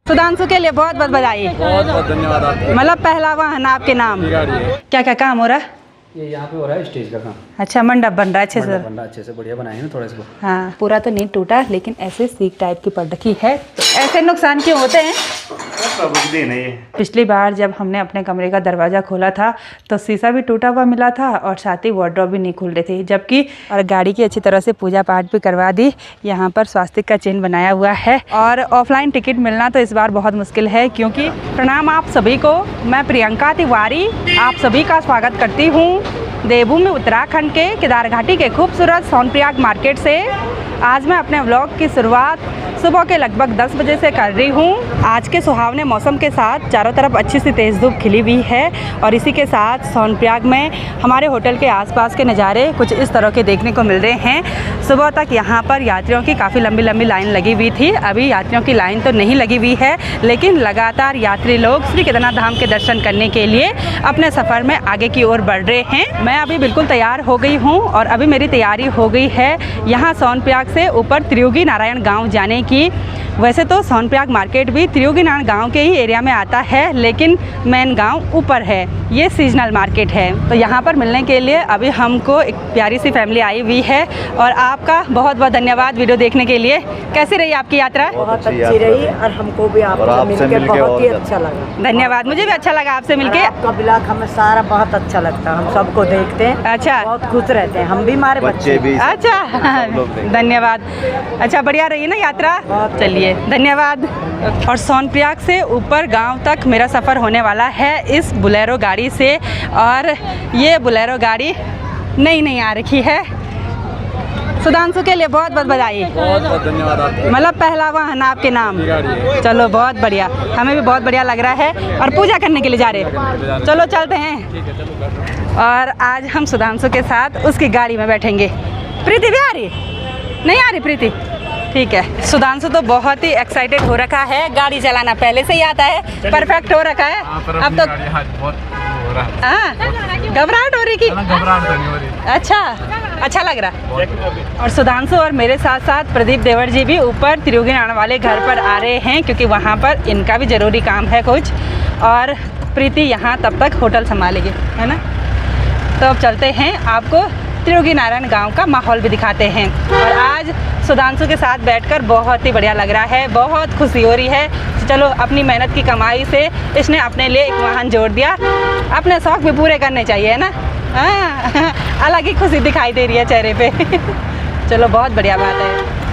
सुधांशु के लिए बहुत बहुत बधाई। बहुत बहुत धन्यवाद आपको। मतलब पहला वाहन आपके नाम। क्या क्या काम हो रहा है? ये यहाँ पे हो रहा है स्टेज का काम। अच्छा, मंडप बन रहा है अच्छे से। बन रहा अच्छे से, बढ़िया बनाए हैं थोड़ा इसको। हाँ, पूरा तो नहीं टूटा लेकिन ऐसे सीक टाइप की पड़ रखी है। तो ऐसे नुकसान क्यों होते हैं? पिछली बार जब हमने अपने कमरे का दरवाज़ा खोला था तो शीशा भी टूटा हुआ मिला था और साथ ही वार्डरोब भी नहीं खुल रहे थे, जबकि और गाड़ी की अच्छी तरह से पूजा पाठ भी करवा दी। यहाँ पर स्वास्तिक का चिन्ह बनाया हुआ है और ऑफलाइन टिकट मिलना तो इस बार बहुत मुश्किल है, क्योंकि प्रणाम आप सभी को। मैं प्रियंका तिवारी आप सभी का स्वागत करती हूँ देवभूमि उत्तराखंड के केदार घाटी के खूबसूरत सोनप्रयाग मार्केट से। आज मैं अपने व्लॉग की शुरुआत सुबह के लगभग 10 बजे से कर रही हूँ। आज के सुहावने मौसम के साथ चारों तरफ अच्छी सी तेज़ धूप खिली हुई है और इसी के साथ सोनप्रयाग में हमारे होटल के आसपास के नज़ारे कुछ इस तरह के देखने को मिल रहे हैं। सुबह तक यहाँ पर यात्रियों की काफ़ी लंबी लंबी लाइन लगी हुई थी। अभी यात्रियों की लाइन तो नहीं लगी हुई है, लेकिन लगातार यात्री लोग श्री केदारनाथ धाम के दर्शन करने के लिए अपने सफ़र में आगे की ओर बढ़ रहे हैं। मैं अभी बिल्कुल तैयार हो गई हूँ और अभी मेरी तैयारी हो गई है यहाँ सोनप्रयाग से ऊपर त्रियोगी नारायण गाँव जाने की। वैसे तो सोनप्रयाग मार्केट भी त्रियोगी नारायण गांव के ही एरिया में आता है, लेकिन मेन गांव ऊपर है। ये सीजनल मार्केट है। तो यहाँ पर मिलने के लिए अभी हमको एक प्यारी सी फैमिली आई हुई है और आपका बहुत बहुत धन्यवाद वीडियो देखने के लिए। कैसी रही आपकी यात्रा? बहुत अच्छी रही और हमको भी आपसे मिलके बहुत ही अच्छा लगा। धन्यवाद, मुझे भी अच्छा लगा आपसे मिलके। आपका ब्लॉग हमें सारा बहुत अच्छा लगता है, हम सबको देखते हैं। अच्छा, बहुत खुश रहते हैं, हम भी हमारे बच्चे भी। अच्छा, धन्यवाद। अच्छा, बढ़िया रही ना यात्रा? चलिए, धन्यवाद। और सोनप्रयाग से ऊपर गांव तक मेरा सफ़र होने वाला है इस बोलेरो गाड़ी से, और ये बोलेरो गाड़ी नई आ रखी है। सुधांशु के लिए बहुत बहुत बधाई। बहुत बहुत धन्यवाद आपको। मतलब पहला वाहन आपके नाम। चलो, बहुत बढ़िया, हमें भी बहुत बढ़िया लग रहा है। और पूजा करने के लिए जा रहे हैं। चलो चलते हैं। और आज हम सुधांशु के साथ उसकी गाड़ी में बैठेंगे। प्रीति भी आ रही? नहीं आ रही प्रीति? ठीक है। सुधांशु तो बहुत ही एक्साइटेड हो रखा है, गाड़ी चलाना पहले से ही आता है, परफेक्ट हो रखा है। अब तो घबराहट हो रही की? अच्छा लग रहा। और सुधांशु और मेरे साथ साथ प्रदीप देवर जी भी ऊपर त्रियोगी नारायण वाले घर पर आ रहे हैं, क्योंकि वहाँ पर इनका भी ज़रूरी काम है कुछ। और प्रीति यहाँ तब तक होटल संभालेगी, है ना? तो अब चलते हैं, आपको त्रियोगी नारायण गांव का माहौल भी दिखाते हैं। और आज सुधांशु के साथ बैठकर बहुत ही बढ़िया लग रहा है, बहुत खुशी हो रही है। चलो, अपनी मेहनत की कमाई से इसने अपने लिए एक वाहन जोड़ दिया। अपने शौक भी पूरे करने चाहिए, है ना? हाँ, अलग ही खुशी दिखाई दे रही है चेहरे पे। चलो, बहुत बढ़िया बात है।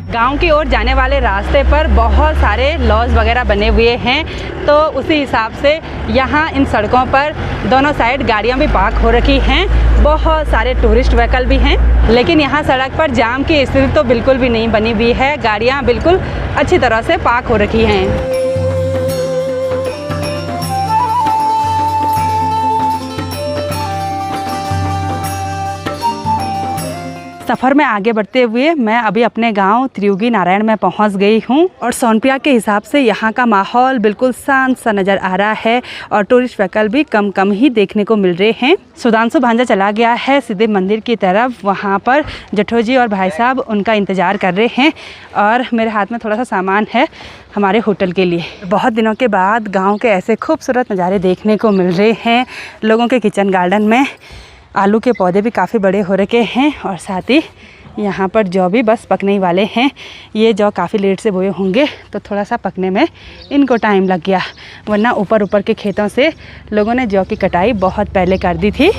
गांव की ओर जाने वाले रास्ते पर बहुत सारे लॉज वगैरह बने हुए हैं, तो उसी हिसाब से यहाँ इन सड़कों पर दोनों साइड गाड़ियाँ भी पार्क हो रखी हैं। बहुत सारे टूरिस्ट व्हीकल भी हैं, लेकिन यहाँ सड़क पर जाम की स्थिति तो बिल्कुल भी नहीं बनी हुई है। गाड़ियाँ बिल्कुल अच्छी तरह से पार्क हो रखी हैं। सफ़र में आगे बढ़ते हुए मैं अभी अपने गांव त्रियोगी नारायण में पहुंच गई हूं और सोनप्रयाग के हिसाब से यहां का माहौल बिल्कुल शांत सा नज़र आ रहा है और टूरिस्ट व्हीकल भी कम ही देखने को मिल रहे हैं। सुधांशु भांजा चला गया है सीधे मंदिर की तरफ। वहां पर जठो जी और भाई साहब उनका इंतज़ार कर रहे हैं और मेरे हाथ में थोड़ा सा सामान है हमारे होटल के लिए। बहुत दिनों के बाद गाँव के ऐसे खूबसूरत नज़ारे देखने को मिल रहे हैं। लोगों के किचन गार्डन में आलू के पौधे भी काफ़ी बड़े हो रखे हैं और साथ ही यहाँ पर जौ भी बस पकने ही वाले हैं। ये जौ काफ़ी लेट से बोए होंगे तो थोड़ा सा पकने में इनको टाइम लग गया, वरना ऊपर के खेतों से लोगों ने जौ की कटाई बहुत पहले कर दी थी।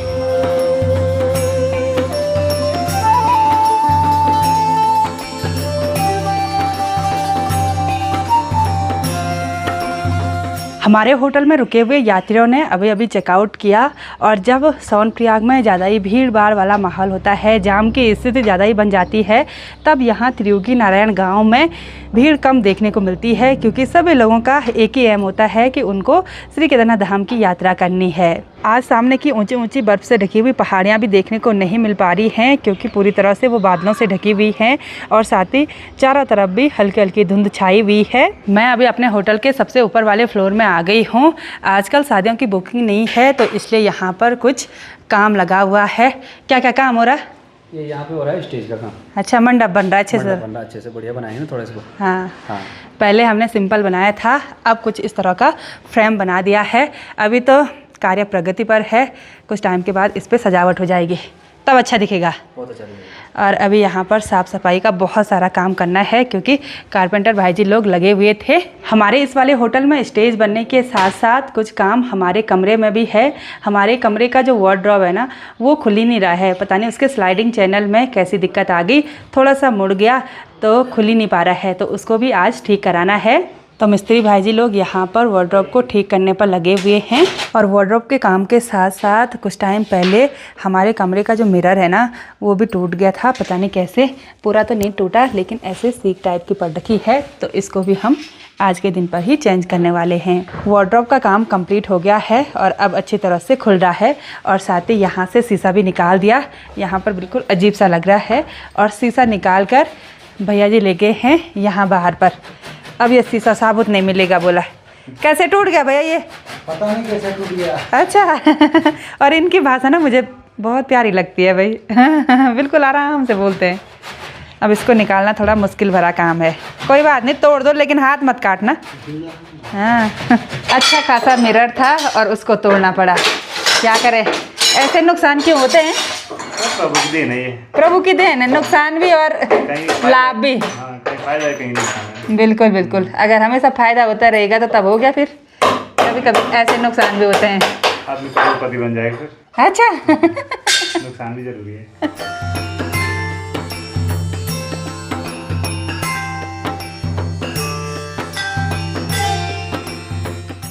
हमारे होटल में रुके हुए यात्रियों ने अभी चेकआउट किया और जब सोनप्रयाग में ज़्यादा ही भीड़ भाड़ वाला माहौल होता है, जाम की स्थिति ज़्यादा ही बन जाती है, तब यहाँ त्रियोगी नारायण गांव में भीड़ कम देखने को मिलती है, क्योंकि सभी लोगों का एक ही एम होता है कि उनको श्री केदारनाथ धाम की यात्रा करनी है। आज सामने की ऊंची बर्फ़ से ढकी हुई पहाड़ियाँ भी देखने को नहीं मिल पा रही हैं, क्योंकि पूरी तरह से वो बादलों से ढकी हुई हैं और साथ ही चारों तरफ भी हल्की हल्की धुंध छाई हुई है। मैं अभी अपने होटल के सबसे ऊपर वाले फ्लोर में आ आ गई हूँ। आजकल शादियों की बुकिंग नहीं है तो इसलिए यहाँ पर कुछ काम लगा हुआ है। क्या क्या काम हो रहा है? ये यहाँ पे हो रहा है स्टेज का काम। अच्छा, मंडप बन रहा है अच्छे से? बन रहा है अच्छे से, बढ़िया बनाए हैं ना थोड़ा इसको। हाँ हाँ, पहले हमने सिंपल बनाया था, अब कुछ इस तरह का फ्रेम बना दिया है। अभी तो कार्य प्रगति पर है, कुछ टाइम के बाद इस पर सजावट हो जाएगी तब अच्छा दिखेगा। बहुत अच्छा लगेगा। और अभी यहाँ पर साफ़ सफाई का बहुत सारा काम करना है क्योंकि कारपेंटर भाई जी लोग लगे हुए थे। हमारे इस वाले होटल में स्टेज बनने के साथ साथ कुछ काम हमारे कमरे में भी है। हमारे कमरे का जो वार्डरोब है ना, वो खुल ही नहीं रहा है। पता नहीं उसके स्लाइडिंग चैनल में कैसी दिक्कत आ गई, थोड़ा सा मुड़ गया तो खुल ही नहीं पा रहा है, तो उसको भी आज ठीक कराना है। तो मिस्त्री भाई जी लोग यहाँ पर वार्डरोब को ठीक करने पर लगे हुए हैं। और वार्डरोब के काम के साथ साथ कुछ टाइम पहले हमारे कमरे का जो मिरर है ना, वो भी टूट गया था। पता नहीं कैसे, पूरा तो नहीं टूटा लेकिन ऐसे सीक टाइप की पड़ रखी है, तो इसको भी हम आज के दिन पर ही चेंज करने वाले हैं। वार्डरोब का काम कंप्लीट हो गया है और अब अच्छी तरह से खुल रहा है। और साथ ही यहाँ से शीशा भी निकाल दिया। यहाँ पर बिल्कुल अजीब सा लग रहा है और शीशा निकाल कर भैया जी ले गए हैं यहाँ बाहर पर। अब ये शीशा साबुत नहीं मिलेगा बोला। कैसे टूट गया भैया ये? पता नहीं कैसे टूट गया। अच्छा और इनकी भाषा ना मुझे बहुत प्यारी लगती है भाई बिल्कुल आराम से बोलते हैं। अब इसको निकालना थोड़ा मुश्किल भरा काम है। कोई बात नहीं, तोड़ दो लेकिन हाथ मत काटना। हाँ अच्छा खासा मिरर था और उसको तोड़ना पड़ा। क्या करें, ऐसे नुकसान क्यों होते हैं? प्रभु की देन है ये। प्रभु की देन है, नुकसान भी और लाभ भी। हाँ, कहीं फायदा है कहीं नुकसान है। बिल्कुल बिल्कुल, अगर हमेशा फायदा होता रहेगा तो तब हो गया। फिर कभी कभी ऐसे नुकसान भी होते हैं। आदमी करोड़पति बन जाएगा फिर। अच्छा नुकसान भी जरूरी है।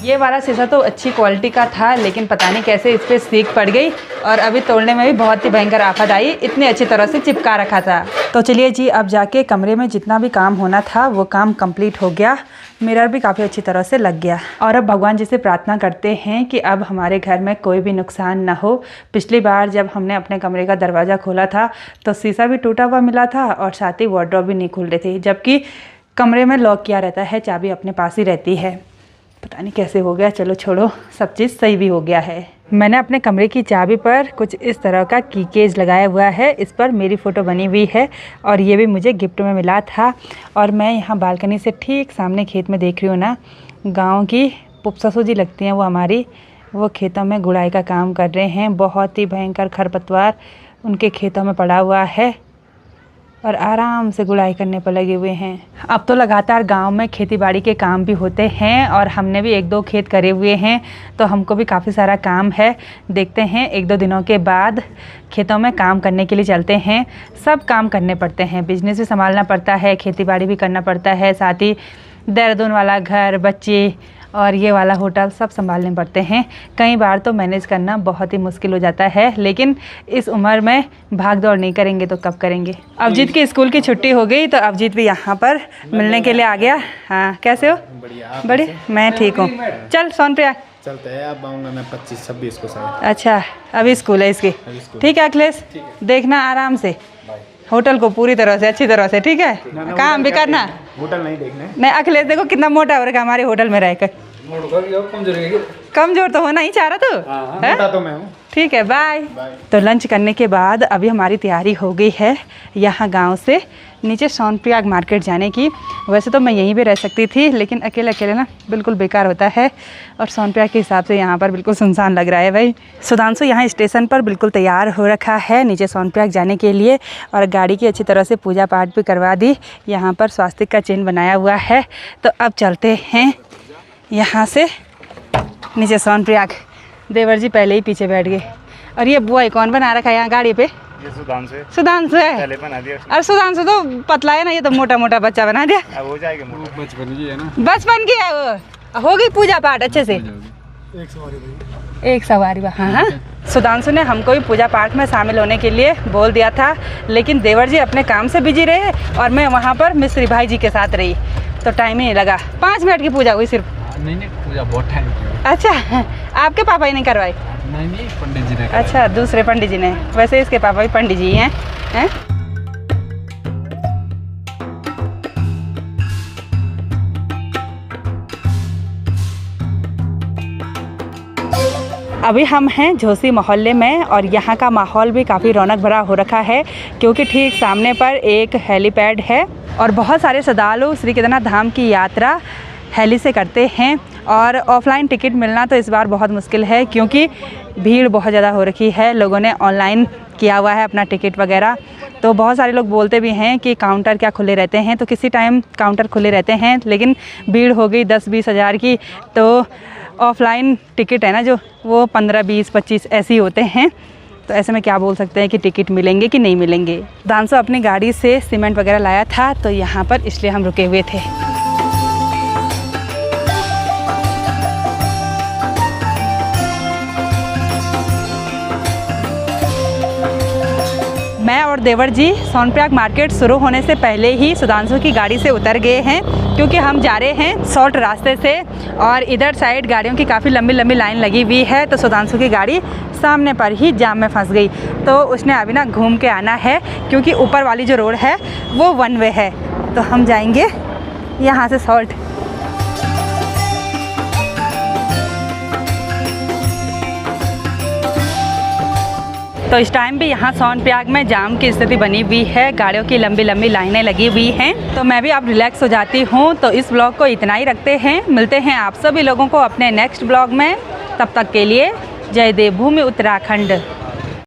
ये वाला शीशा तो अच्छी क्वालिटी का था लेकिन पता नहीं कैसे इस पर सीक पड़ गई और अभी तोड़ने में भी बहुत ही भयंकर आफत आई। इतनी अच्छी तरह से चिपका रखा था। तो चलिए जी, अब जाके कमरे में जितना भी काम होना था वो काम कंप्लीट हो गया। मिरर भी काफ़ी अच्छी तरह से लग गया और अब भगवान जी से प्रार्थना करते हैं कि अब हमारे घर में कोई भी नुकसान ना हो। पिछली बार जब हमने अपने कमरे का दरवाज़ा खोला था तो शीशा भी टूटा हुआ मिला था और साथ ही वार्डरोब भी नहीं खुल रही थी, जबकि कमरे में लॉक किया रहता है, चाबी अपने पास ही रहती है। पता नहीं कैसे हो गया, चलो छोड़ो, सब चीज़ सही भी हो गया है। मैंने अपने कमरे की चाबी पर कुछ इस तरह का की केज लगाया हुआ है। इस पर मेरी फ़ोटो बनी हुई है और ये भी मुझे गिफ्ट में मिला था। और मैं यहाँ बालकनी से ठीक सामने खेत में देख रही हूँ ना, गांव की पुप्पससु जी लगती हैं वो हमारी, वो खेतों में गुड़ाई का काम कर रहे हैं। बहुत ही भयंकर खरपतवार उनके खेतों में पड़ा हुआ है और आराम से गुड़ाई करने पर लगे हुए हैं। अब तो लगातार गांव में खेतीबाड़ी के काम भी होते हैं और हमने भी 1-2 खेत करे हुए हैं, तो हमको भी काफ़ी सारा काम है। देखते हैं 1-2 दिनों के बाद खेतों में काम करने के लिए चलते हैं। सब काम करने पड़ते हैं, बिजनेस भी संभालना पड़ता है, खेतीबाड़ी भी करना पड़ता है, साथ ही देहरादून वाला घर, बच्चे और ये वाला होटल सब संभालने पड़ते हैं। कई बार तो मैनेज करना बहुत ही मुश्किल हो जाता है, लेकिन इस उम्र में भाग दौड़ नहीं करेंगे तो कब करेंगे। अभिजीत की स्कूल की छुट्टी हो गई तो अभिजीत भी यहाँ पर मिलने के लिए आ गया। हाँ कैसे हो? बढ़िया, मैं ठीक हूँ। चल सोनप्रिया चलते हैं। अब आऊँगा मैं 25-26 को शायद। अच्छा अभी स्कूल है इसकी। ठीक है अखिलेश, देखना आराम से होटल को पूरी तरह से, अच्छी तरह से, ठीक है? काम भी करना। होटल नहीं देखने। नहीं अखिलेश देखो कितना मोटा हो रखा हमारे होटल में रहकर। कमजोर तो होना ही चाह रहा तू, मोटा तो मैं हूँ। ठीक है बाय। तो लंच करने के बाद अभी हमारी तैयारी हो गई है यहाँ गांव से नीचे सोनप्रयाग मार्केट जाने की। वैसे तो मैं यहीं पे रह सकती थी लेकिन अकेले अकेले ना बिल्कुल बेकार होता है और सोनप्रयाग के हिसाब से यहाँ पर बिल्कुल सुनसान लग रहा है भाई। सुधांशु यहाँ स्टेशन पर बिल्कुल तैयार हो रखा है नीचे सोनप्रयाग जाने के लिए और गाड़ी की अच्छी तरह से पूजा पाठ भी करवा दी। यहाँ पर स्वास्तिक का चिन्ह बनाया हुआ है। तो अब चलते हैं यहाँ से नीचे सोनप्रयाग। देवर जी पहले ही पीछे बैठ गए। और ये बुआ कौन बना रखा है यहाँ गाड़ी पे? ये सुधांशु है। पहले बना दिया। और सुधांशु तो पतला है ना, ये तो मोटा मोटा बच्चा बना दिया। अब हो जाएगा मोटा। बचपन की है ना, बचपन की है वो। हो गई पूजा पाठ अच्छे से? एक सवारी हाँ हाँ। सुधांशु ने हमको भी पूजा पाठ में शामिल होने के लिए बोल दिया था, लेकिन देवर जी अपने काम से बिजी रहे और मैं वहाँ पर मिस्त्री भाई जी के साथ रही, तो टाइम ही नहीं लगा। 5 मिनट की पूजा हुई सिर्फ। नहीं पूजा बहुत टाइम की। अच्छा आपके पापा ही नहीं करवाई? नहीं पंडित जी ने। अच्छा दूसरे पंडित जी ने। वैसे इसके पापा भी पंडित जी हैं, हैं? अभी हम हैं झोसी मोहल्ले में और यहाँ का माहौल भी काफ़ी रौनक भरा हो रखा है क्योंकि ठीक सामने पर एक हेलीपैड है और बहुत सारे श्रद्धालु श्री केदारनाथ धाम की यात्रा हेली से करते हैं। और ऑफ़लाइन टिकट मिलना तो इस बार बहुत मुश्किल है क्योंकि भीड़ बहुत ज़्यादा हो रखी है। लोगों ने ऑनलाइन किया हुआ है अपना टिकट वगैरह। तो बहुत सारे लोग बोलते भी हैं कि काउंटर क्या खुले रहते हैं, तो किसी टाइम काउंटर खुले रहते हैं, लेकिन भीड़ हो गई 10-20 हज़ार की। तो ऑफ़लाइन टिकट है ना जो, वो 15, 20, 25 ऐसे ही होते हैं। तो ऐसे में क्या बोल सकते हैं कि टिकट मिलेंगे कि नहीं मिलेंगे। दांसो अपनी गाड़ी से सीमेंट वगैरह लाया था तो यहाँ पर, इसलिए हम रुके हुए थे। मैं और देवर जी सोनप्रयाग मार्केट शुरू होने से पहले ही सुधांशु की गाड़ी से उतर गए हैं क्योंकि हम जा रहे हैं शॉर्ट रास्ते से और इधर साइड गाड़ियों की काफ़ी लंबी लंबी लाइन लगी हुई है। तो सुधांशु की गाड़ी सामने पर ही जाम में फंस गई, तो उसने अभी ना घूम के आना है क्योंकि ऊपर वाली जो रोड है वो 1 वे है। तो हम जाएंगे यहाँ से शॉर्ट। तो इस टाइम भी यहाँ सोनप्रयाग में जाम की स्थिति बनी हुई है, गाड़ियों की लंबी लंबी लाइनें लगी हुई हैं। तो मैं भी अब रिलैक्स हो जाती हूँ। तो इस ब्लॉग को इतना ही रखते हैं, मिलते हैं आप सभी लोगों को अपने नेक्स्ट ब्लॉग में। तब तक के लिए जय देवभूमि उत्तराखंड।